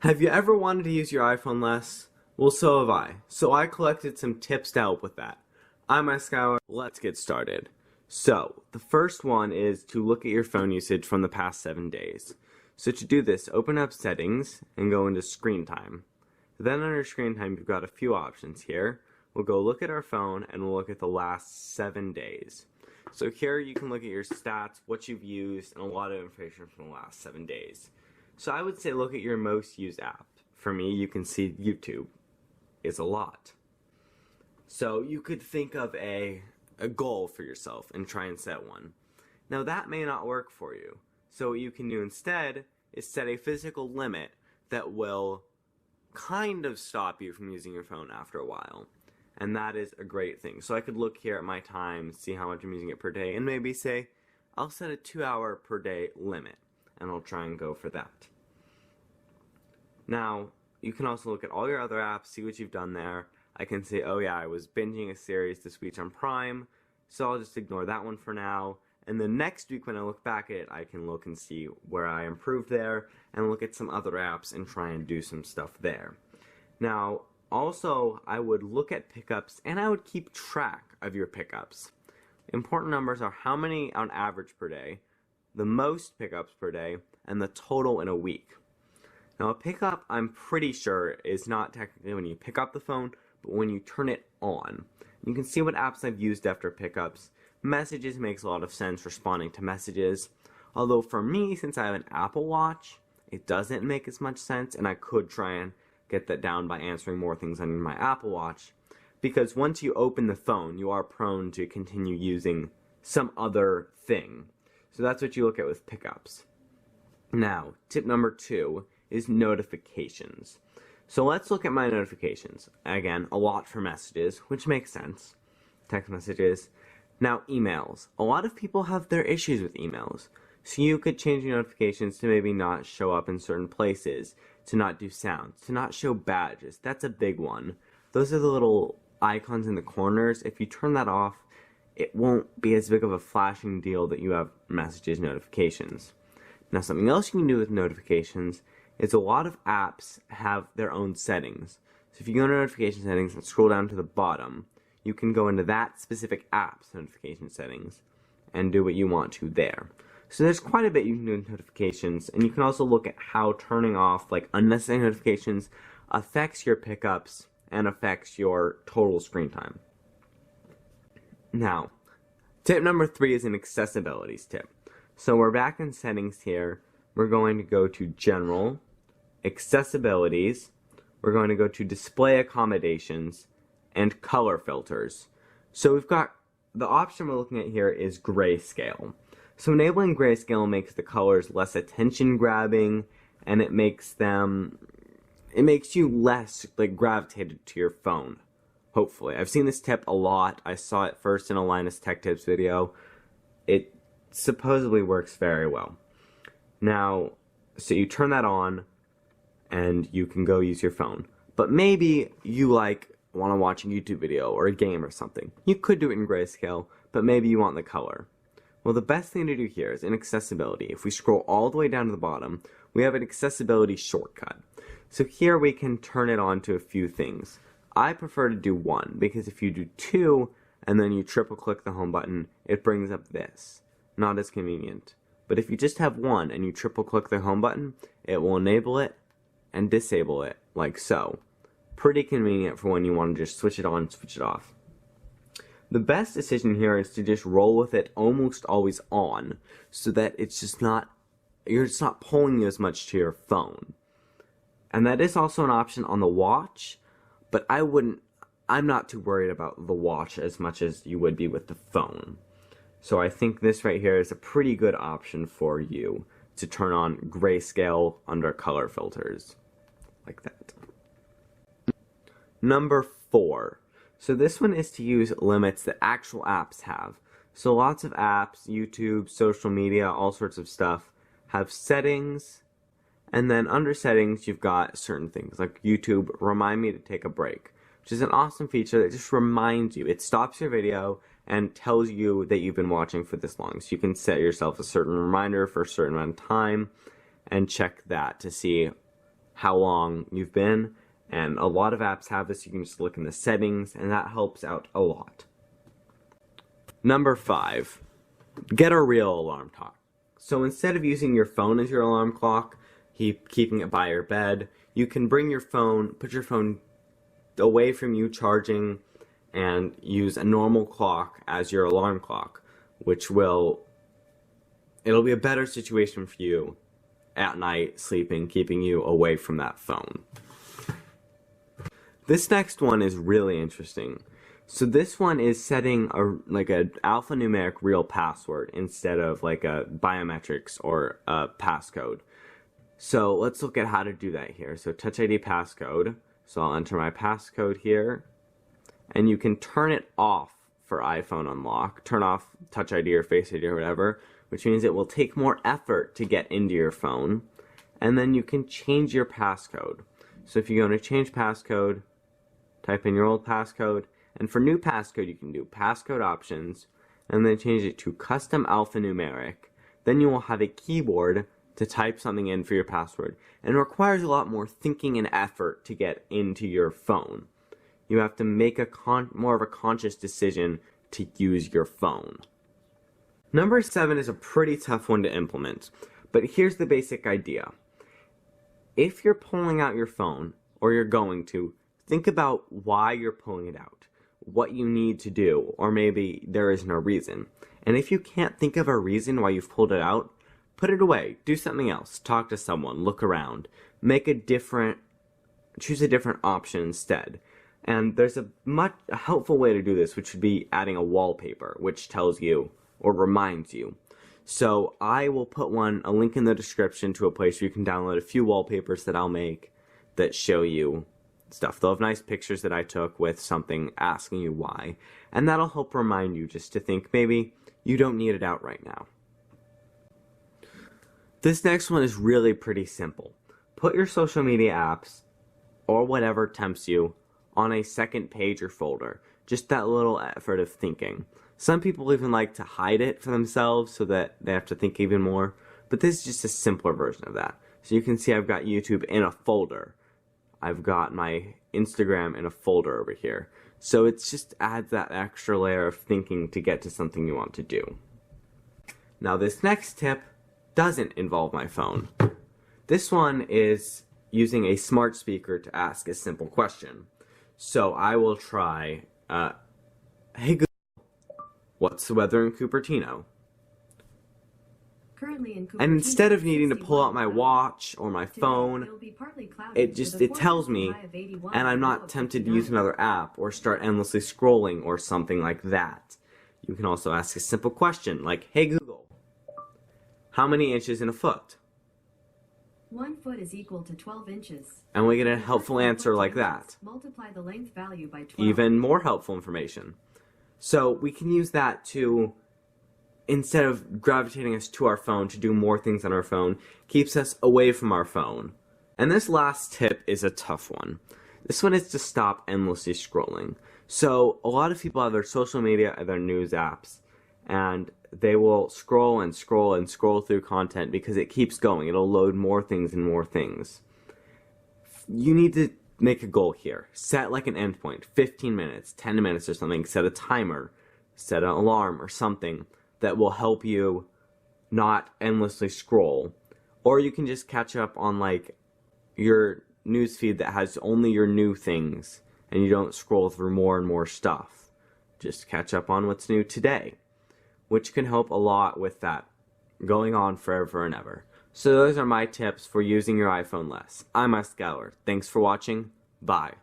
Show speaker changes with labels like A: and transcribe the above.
A: Have you ever wanted to use your iPhone less? Well, so have I. So I collected some tips to help with that. I'm Skylar. Let's get started. So, the first one is to look at your phone usage from the past 7 days. So to do this, open up Settings and go into Screen Time. Then under Screen Time, you've got a few options here. We'll go look at our phone and we'll look at the last 7 days. So here you can look at your stats, what you've used, and a lot of information from the last 7 days. So I would say look at your most used app. For me, you can see YouTube is a lot. So you could think of a goal for yourself and try and set one. Now that may not work for you. So what you can do instead is set a physical limit that will kind of stop you from using your phone after a while. And that is a great thing. So I could look here at my time, see how much I'm using it per day, and maybe say, I'll set a 2-hour per day limit. And I'll try and go for that. Now, you can also look at all your other apps, see what you've done there. I can say, oh yeah, I was binging a series this week on Prime, so I'll just ignore that one for now. And then next week when I look back at it, I can look and see where I improved there, and look at some other apps and try and do some stuff there. Now, also, I would look at pickups, and I would keep track of your pickups. Important numbers are how many on average per day, the most pickups per day, and the total in a week. Now a pickup, I'm pretty sure, is not technically when you pick up the phone, but when you turn it on. You can see what apps I've used after pickups. Messages makes a lot of sense, responding to messages. Although for me, since I have an Apple Watch, it doesn't make as much sense, and I could try and get that down by answering more things on my Apple Watch. Because once you open the phone, you are prone to continue using some other thing. So that's what you look at with pickups. Now, tip number 2 is notifications. So let's look at my notifications. Again, a lot for messages, which makes sense. Text messages. Now, emails. A lot of people have their issues with emails. So you could change your notifications to maybe not show up in certain places, to not do sounds, to not show badges. That's a big one. Those are the little icons in the corners. If you turn that off, it won't be as big of a flashing deal that you have messages notifications. Now something else you can do with notifications is a lot of apps have their own settings. So if you go to notification settings and scroll down to the bottom, you can go into that specific app's notification settings and do what you want to there. So there's quite a bit you can do with notifications, and you can also look at how turning off like unnecessary notifications affects your pickups and affects your total screen time. Now, tip number 3 is an accessibilities tip. So we're back in settings here. We're going to go to General, Accessibilities. We're going to go to Display Accommodations and Color Filters. So we've got the option we're looking at here is grayscale. So enabling grayscale makes the colors less attention grabbing, and it makes you less like gravitated to your phone. Hopefully. I've seen this tip a lot. I saw it first in a Linus Tech Tips video. It supposedly works very well. Now, so you turn that on and you can go use your phone. But maybe you want to watch a YouTube video or a game or something. You could do it in grayscale, but maybe you want the color. Well, the best thing to do here is in accessibility. If we scroll all the way down to the bottom, we have an accessibility shortcut. So here we can turn it on to a few things. I prefer to do 1, because if you do 2 and then you triple click the home button, it brings up this. Not as convenient. But if you just have 1 and you triple click the home button, it will enable it and disable it, like so. Pretty convenient for when you want to just switch it on and switch it off. The best decision here is to just roll with it almost always on, so that it's just not, you're just not pulling you as much to your phone. And that is also an option on the watch, but I'm not too worried about the watch as much as you would be with the phone. So I think this right here is a pretty good option for you to turn on grayscale under color filters. Like that. Number 4. So this one is to use limits that actual apps have. So lots of apps, YouTube, social media, all sorts of stuff, have settings, and then under settings you've got certain things like YouTube, remind me to take a break, which is an awesome feature that just reminds you. It stops your video and tells you that you've been watching for this long. So you can set yourself a certain reminder for a certain amount of time and check that to see how long you've been, and a lot of apps have this. You can just look in the settings, and that helps out a lot. Number 5, get a real alarm clock. So instead of using your phone as your alarm clock, keeping it by your bed, you can bring your phone, put your phone away from you charging, and use a normal clock as your alarm clock, which it'll be a better situation for you at night sleeping, keeping you away from that phone. This next one is really interesting. So this one is setting an alphanumeric real password instead of like a biometrics or a passcode. So let's look at how to do that here. So Touch ID passcode. So I'll enter my passcode here, and you can turn it off for iPhone unlock. Turn off Touch ID or Face ID or whatever, which means it will take more effort to get into your phone. And then you can change your passcode. So if you go to change passcode, type in your old passcode, and for new passcode you can do passcode options, and then change it to custom alphanumeric. Then you will have a keyboard to type something in for your password, and it requires a lot more thinking and effort to get into your phone. You have to make more of a conscious decision to use your phone. Number 7 is a pretty tough one to implement, but here's the basic idea. If you're pulling out your phone, or you're going to, think about why you're pulling it out, what you need to do, or maybe there is no reason. And if you can't think of a reason why you've pulled it out, put it away, do something else, talk to someone, look around, choose a different option instead. And there's a helpful way to do this, which would be adding a wallpaper, which tells you or reminds you. So I will put a link in the description to a place where you can download a few wallpapers that I'll make that show you stuff. They'll have nice pictures that I took with something asking you why, and that'll help remind you just to think maybe you don't need it out right now. This next one is really pretty simple. Put your social media apps, or whatever tempts you, on a second page or folder. Just that little effort of thinking. Some people even like to hide it for themselves so that they have to think even more, but this is just a simpler version of that. So you can see I've got YouTube in a folder. I've got my Instagram in a folder over here. So it just adds that extra layer of thinking to get to something you want to do. Now this next tip doesn't involve my phone. This one is using a smart speaker to ask a simple question. So I will try, hey Google, what's the weather in Cupertino?
B: Currently in Cupertino,
A: and instead of needing to pull out my watch or my phone, it tells me, and I'm not tempted to use another app or start endlessly scrolling or something like that. You can also ask a simple question like, hey Google, how many inches in a foot?
B: 1 foot is equal to 12 inches.
A: And we get a helpful answer like that.
B: Multiply the length value by 12.
A: Even more helpful information. So we can use that to, instead of gravitating us to our phone to do more things on our phone, keeps us away from our phone. And this last tip is a tough one. This one is to stop endlessly scrolling. So a lot of people have their social media and their news apps, and they will scroll and scroll and scroll through content because it keeps going. It'll load more things and more things. You need to make a goal here. Set like an endpoint, 15 minutes, 10 minutes or something. Set a timer, set an alarm or something that will help you not endlessly scroll. Or you can just catch up on like your newsfeed that has only your new things and you don't scroll through more and more stuff. Just catch up on what's new today, which can help a lot with that going on forever and ever. So those are my tips for using your iPhone less. I'm Ice Gower. Thanks for watching. Bye.